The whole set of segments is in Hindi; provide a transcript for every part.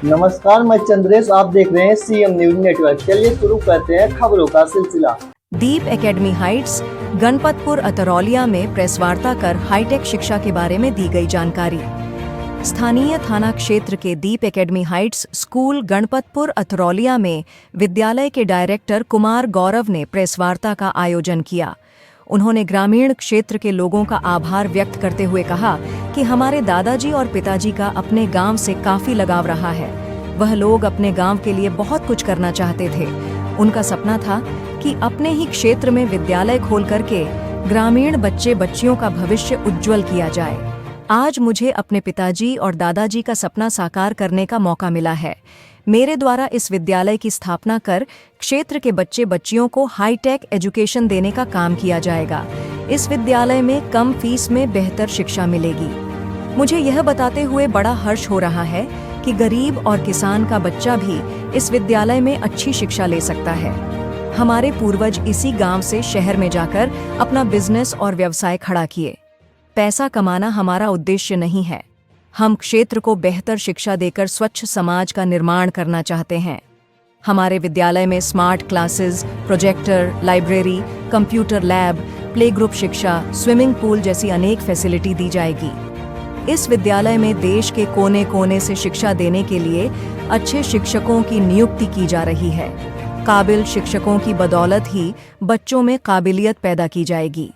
नमस्कार, मैं चंद्रेश। आप देख रहे हैं सीएम न्यूज नेटवर्क। चलिए शुरू करते हैं खबरों का सिलसिला। दीप एकेडमी हाइट्स गणपतपुर अतरौलिया में प्रेस वार्ता कर हाईटेक शिक्षा के बारे में दी गई जानकारी। स्थानीय थाना क्षेत्र के दीप एकेडमी हाइट्स स्कूल गणपतपुर अतरौलिया में विद्यालय के डायरेक्टर कुमार गौरव ने प्रेस वार्ता का आयोजन किया। उन्होंने ग्रामीण क्षेत्र के लोगों का आभार व्यक्त करते हुए कहा कि हमारे दादाजी और पिताजी का अपने गांव से काफी लगाव रहा है। वह लोग अपने गांव के लिए बहुत कुछ करना चाहते थे। उनका सपना था कि अपने ही क्षेत्र में विद्यालय खोल करके ग्रामीण बच्चे बच्चियों का भविष्य उज्जवल किया जाए। आज मुझे अपने पिताजी और दादाजी का सपना साकार करने का मौका मिला है। मेरे द्वारा इस विद्यालय की स्थापना कर क्षेत्र के बच्चे बच्चियों को हाईटेक एजुकेशन देने का काम किया जाएगा। इस विद्यालय में कम फीस में बेहतर शिक्षा मिलेगी। मुझे यह बताते हुए बड़ा हर्ष हो रहा है कि गरीब और किसान का बच्चा भी इस विद्यालय में अच्छी शिक्षा ले सकता है। हमारे पूर्वज इसी गांव से शहर में जाकर अपना बिजनेस और व्यवसाय खड़ा किए। पैसा कमाना हमारा उद्देश्य नहीं है। हम क्षेत्र को बेहतर शिक्षा देकर स्वच्छ समाज का निर्माण करना चाहते हैं। हमारे विद्यालय में smart classes, projector, library, computer lab, play group शिक्षा, स्विमिंग पूल जैसी अनेक फैसिलिटी दी जाएगी। इस विद्यालय में देश के कोने कोने से शिक्षा देने के लिए अच्छे शिक्षकों की नियुक्ति की जा रही है। काबिल शिक्षकों की बदौलत ही बच्चों में काबिलियत पैदा की जाएगी।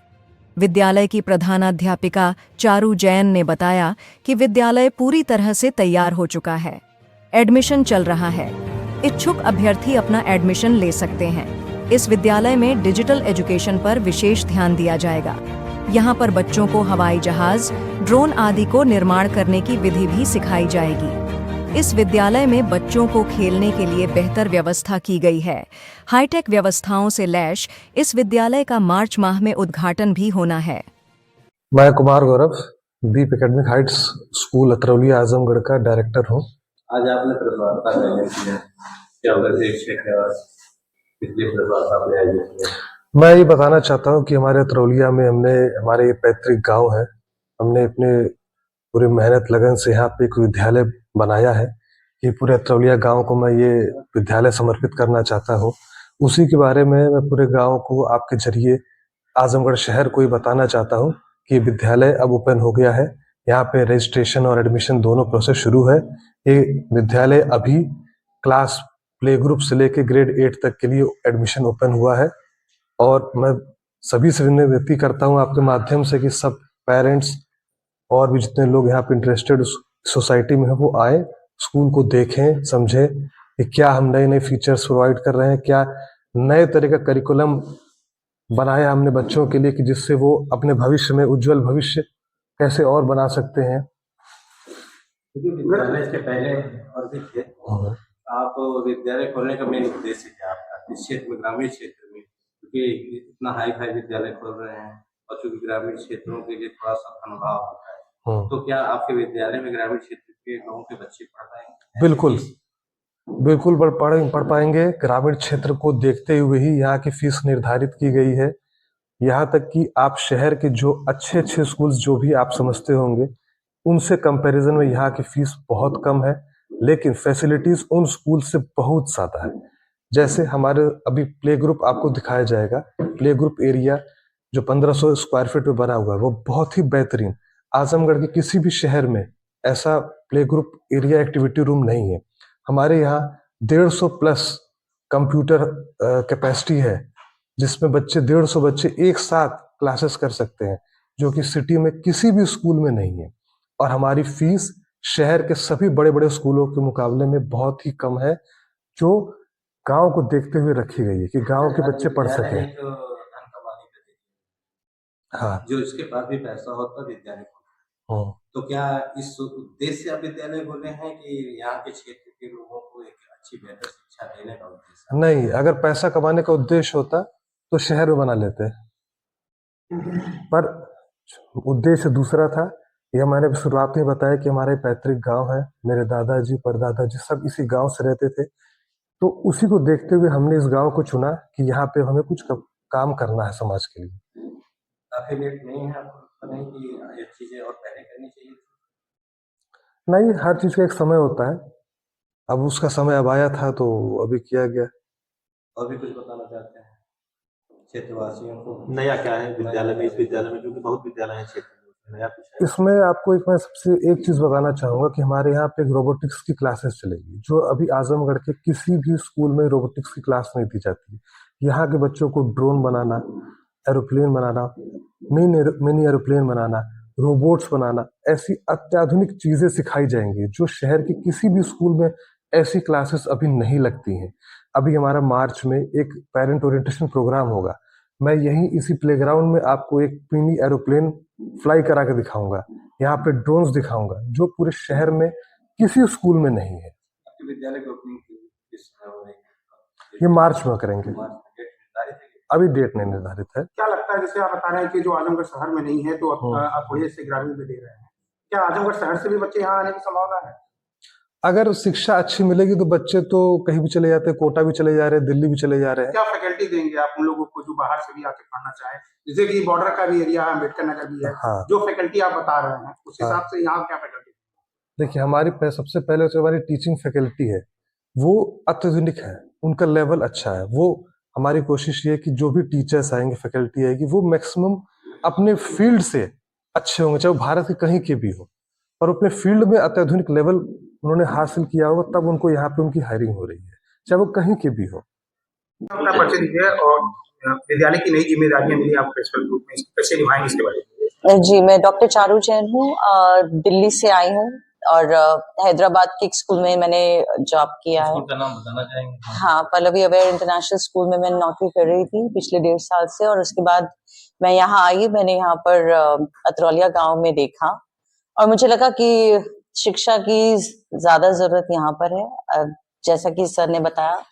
विद्यालय की प्रधानाध्यापिका चारू जैन ने बताया कि विद्यालय पूरी तरह से तैयार हो चुका है। एडमिशन चल रहा है। इच्छुक अभ्यर्थी अपना एडमिशन ले सकते हैं। इस विद्यालय में डिजिटल एजुकेशन पर विशेष ध्यान दिया जाएगा। यहाँ पर बच्चों को हवाई जहाज, ड्रोन आदि को निर्माण करने की विधि भी सिखाई जाएगी। इस विद्यालय में बच्चों को खेलने के लिए बेहतर व्यवस्था की गई है। हाईटेक व्यवस्थाओं से लैस इस विद्यालय का मार्च माह में उद्घाटन भी होना है। मैं Kumar Gaurav Deep academic heights school Atrauli Azamgarh का डायरेक्टर हूँ। आज आपने प्रेस वार्ता का आयोजन किया, क्या उद्देश्य है और कितनी प्रेस वार्ता आपने आयोजित किया? मैं ये बताना चाहता हूँ कि हमारे अतरौलिया में हमने हमारे ये पैतृक गांव है, हमने अपने पूरी मेहनत लगन से यहाँ पे एक विद्यालय बनाया है। ये पूरे अतरौलिया गांव को मैं ये विद्यालय समर्पित करना चाहता हूँ। उसी के बारे में मैं पूरे गांव को आपके जरिए आजमगढ़ शहर को ही बताना चाहता हूँ कि विद्यालय अब ओपन हो गया है। यहाँ पे रजिस्ट्रेशन और एडमिशन दोनों प्रोसेस शुरू है। ये विद्यालय अभी क्लास प्ले ग्रुप से लेके ग्रेड 8 तक के लिए एडमिशन ओपन हुआ है। और मैं सभी से विनती करता हूँ आपके माध्यम से कि सब पेरेंट्स और भी जितने लोग यहाँ पे इंटरेस्टेड सोसाइटी में है वो आए, स्कूल को देखें, समझें कि क्या हम नए नए फीचर्स प्रोवाइड कर रहे हैं, क्या नए तरह का करिकुलम बनाया हमने बच्चों के लिए कि जिससे वो अपने भविष्य में उज्जवल भविष्य कैसे और बना सकते हैं। क्योंकि विद्यालय से पहले और भी थे, आप विद्यालय खोलने का मेन उद्देश्य क्या आपका इस क्षेत्र में, ग्रामीण क्षेत्र में, क्योंकि इतना हाई फाई विद्यालय खोल रहे हैं और चूंकि ग्रामीण क्षेत्रों के लिए थोड़ा सा अनुभव होता है, तो क्या आपके विद्यालय में ग्रामीण क्षेत्र के गाँव के बच्चे पढ़ पाएंगे? बिल्कुल बिल्कुल पढ़ पाएंगे। ग्रामीण क्षेत्र को देखते हुए ही यहाँ की फीस निर्धारित की गई है। यहाँ तक कि आप शहर के जो अच्छे अच्छे स्कूल्स जो भी आप समझते होंगे उनसे कंपैरिजन में यहाँ की फीस बहुत कम है, लेकिन फैसिलिटीज उन स्कूल से बहुत ज्यादा है। जैसे हमारे अभी प्ले ग्रुप आपको दिखाया जाएगा। प्ले ग्रुप एरिया जो 1500 स्क्वायर फीट में बना हुआ है वो बहुत ही बेहतरीन। आजमगढ़ के किसी भी शहर में ऐसा play group area activity room नहीं है। हमारे यहाँ 150 प्लस कंप्यूटर कैपेसिटी है, जिसमें 150 बच्चे एक साथ क्लासेस कर सकते हैं, जो कि सिटी में किसी भी स्कूल में नहीं है। और हमारी फीस शहर के सभी बड़े बड़े स्कूलों के मुकाबले में बहुत ही कम है, जो गांव को देखते हुए रखी गई है कि गांव के बच्चे पढ़ सकें। जो धन कमाने का जरिया, हाँ, जो इसके पास भी पैसा होता विद्यालय खोलते हैं, तो क्या इस उद्देश्य से आप विद्यालय खोले हैं कि यहाँ के क्षेत्र के लोगों को एक अच्छी बेहतर शिक्षा देने का उद्देश्य है? नहीं, अगर पैसा कमाने का उद्देश्य होता तो शहर में बना लेते, पर उद्देश्य दूसरा था। यह मैंने शुरुआत में बताया कि हमारे पैतृक गांव है, मेरे दादाजी परदादाजी सब इसी गांव से रहते थे, तो उसी को देखते हुए हमने इस गांव को चुना कि यहाँ पे हमें कुछ काम करना है समाज के लिए। काफी लेट नहीं है, आपको लगता नहीं कि ये चीजें और पहले करनी चाहिए? नहीं, हर चीज का एक समय होता है। अब उसका समय अब आया था तो अभी किया गया। और भी कुछ बताना चाहते हैं क्षेत्रवासियों को? नया क्या है विद्यालय में, इस विद्यालय में, क्योंकि बहुत विद्यालय हैं क्षेत्र में, उसमें नया कुछ है? इसमें आपको मैं सबसे एक चीज बताना चाहूंगा कि हमारे यहाँ पे एक रोबोटिक्स की क्लासेस चलेगी, जो अभी आजमगढ़ के किसी भी स्कूल में रोबोटिक्स की क्लास नहीं दी जाती। यहाँ के बच्चों को ड्रोन बनाना, एरोप्लेन बनाना, मिनी एरोप्लेन बनाना, रोबोट्स बनाना, ऐसी अत्याधुनिक चीजें सिखाई जाएंगी जो शहर के किसी भी स्कूल में ऐसी क्लासेस अभी नहीं लगती हैं। अभी हमारा मार्च में एक पेरेंट ओरिएंटेशन प्रोग्राम होगा। मैं यहीं इसी प्लेग्राउंड में आपको एक मिनी एरोप्लेन फ्लाई करा के दिखाऊंगा, यहाँ पे ड्रोन्स दिखाऊंगा, जो पूरे शहर में किसी स्कूल में नहीं है। आपके विद्यालय की ओपनिंग किस समय हो रही है? ये मार्च में करेंगे, मार्च में डेट निर्धारित है? अभी डेट नहीं निर्धारित है। क्या लगता है, जैसे आप बता रहे हैं कि जो आजमगढ़ शहर में नहीं है तो आप वजह से ग्रामीण में दे रहे हैं, क्या आजमगढ़ शहर से भी बच्चे यहाँ आने की संभावना है? अगर शिक्षा अच्छी मिलेगी तो बच्चे तो कहीं भी चले जाते हैं, कोटा भी चले जा रहे हैं, दिल्ली भी चले जा रहे हैं। क्या फैकल्टी देंगे आप उन लोगों को जो बाहर से भी आके पढ़ना चाहे, जैसे कि बॉर्डर का भी एरिया है, अम्बेडकर नगर भी है, हाँ। जो फैकल्टी आप बता रहे हैं उस हिसाब से यहाँ क्या फैकल्टी? देखिए, हमारी सबसे पहले जो हमारी टीचिंग फैकल्टी है वो अत्याधुनिक है, उनका लेवल अच्छा है। वो हमारी कोशिश ये है कि जो भी टीचर्स आएंगे, फैकल्टी आएगी, वो मैक्सिमम अपने फील्ड से अच्छे होंगे, चाहे वो भारत के कहीं के भी हो, और अपने फील्ड में अत्याधुनिक लेवल उन्होंने हासिल किया होगा, तब उनको यहाँ पे उनकी हायरिंग हो रही है, चाहे वो कहीं के भी हो। अपना परिचय दीजिए और विद्यालय की नई जिम्मेदारियां मिली आप प्रिंसिपल ग्रुप में, कैसे निभाएंगे इसके बारे में? जी, मैं डॉक्टर चारू जैन हूँ, दिल्ली से आई हूँ और हैदराबाद के एक स्कूल में मैंने जॉब किया है। स्कूल का नाम बताना चाहेंगे? हाँ, पल्लवी अवेयर इंटरनेशनल स्कूल में मैं नौकरी कर रही थी पिछले 1.5 साल से, और उसके बाद मैं यहाँ आई। मैंने यहाँ पर अतरौलिया गांव में देखा और मुझे लगा कि शिक्षा की ज्यादा जरूरत यहाँ पर है। जैसा कि सर ने बताया,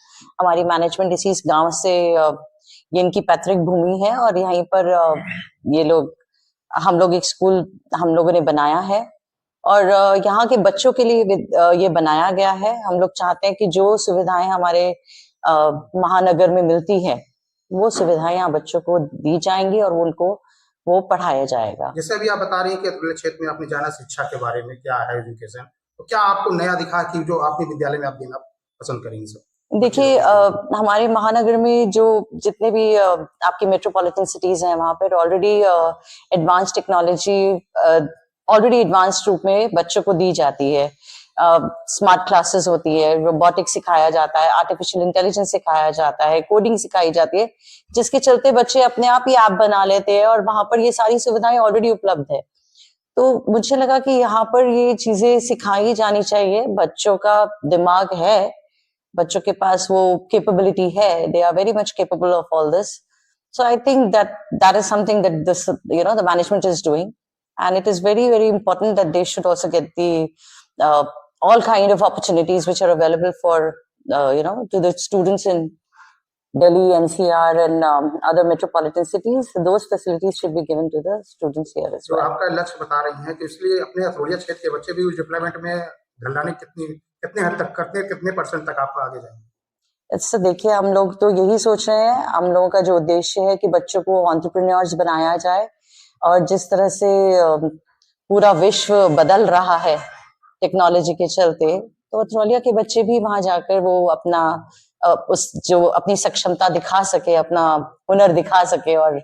हमारी मैनेजमेंट इसी गांव से, ये इनकी पैतृक भूमि है और यहीं पर ये लोग, हम लोग एक स्कूल हम लोगों ने बनाया है और यहाँ के बच्चों के लिए ये बनाया गया है। हम लोग चाहते हैं कि जो सुविधाएं हमारे महानगर में मिलती है वो सुविधाएं यहाँ बच्चों को दी जाएंगी और उनको वो पढ़ाया जाएगा। जैसे अभी आप बता रही हैं कि अतरौलिया क्षेत्र में आपने जाना शिक्षा के बारे में, क्या है एजुकेशन, तो क्या आपको नया दिखा कि जो आपने विद्यालय में आप देना पसंद करेंगे सब? देखिए, हमारे महानगर में जो जितने भी आपकी मेट्रोपॉलिटन सिटीज हैं, वहां पर already advance technology already advanced रूप में बच्चों को दी जाती है। स्मार्ट क्लासेस होती है, रोबोटिक्स सिखाया जाता है, आर्टिफिशियल इंटेलिजेंस सिखाया जाता है, कोडिंग सिखाई जाती है, जिसके चलते बच्चे अपने आप ही ऐप बना लेते हैं और वहां पर ये सारी सुविधाएं ऑलरेडी उपलब्ध है। तो मुझे लगा कि यहाँ पर ये चीजें सिखाई जानी चाहिए। बच्चों का दिमाग है, बच्चों के पास वो कैपेबिलिटी है, they are very much capable of all this. So I think that is something that this the management is doing, and it is very very important that they should also get the all kind of opportunities which are available for to the students in Delhi, NCR and other metropolitan cities. Those facilities should be given to the students here as तो well. आपका लक्ष्य बता रही हैं, तो इसलिए अपने अतरौलिया क्षेत्र के बच्चे भी उस डेवलपमेंट में ढलाने कितने हद तक करते हैं, कितने % तक आप आगे जाएंगे? इससे देखिए, हम लोग तो यही सोच रहे हैं, हम लोगों का जो उद्देश्य है कि बच्चों को एंटरप्रेन्योर्स बनाया जाए, और जिस तरह से पूरा विश्व बदल रहा है टेक्नोलॉजी के चलते, तो अतरौलिया के बच्चे भी वहां जाकर वो अपना उस जो अपनी सक्षमता दिखा सके, अपना हुनर दिखा सके और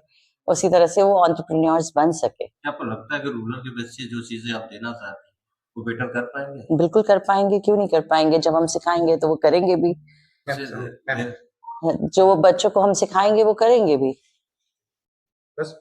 उसी तरह से वो एंटरप्रेन्योर्स बन सके। क्या आपको लगता है कि रूरल के बच्चे जो चीजें आप देना चाहते हैं वो बेटर कर पाएंगे? बिल्कुल कर पाएंगे, क्यों नहीं कर पाएंगे। जब हम सिखाएंगे तो वो करेंगे भी, जो बच्चों को हम सिखाएंगे वो करेंगे भी। बस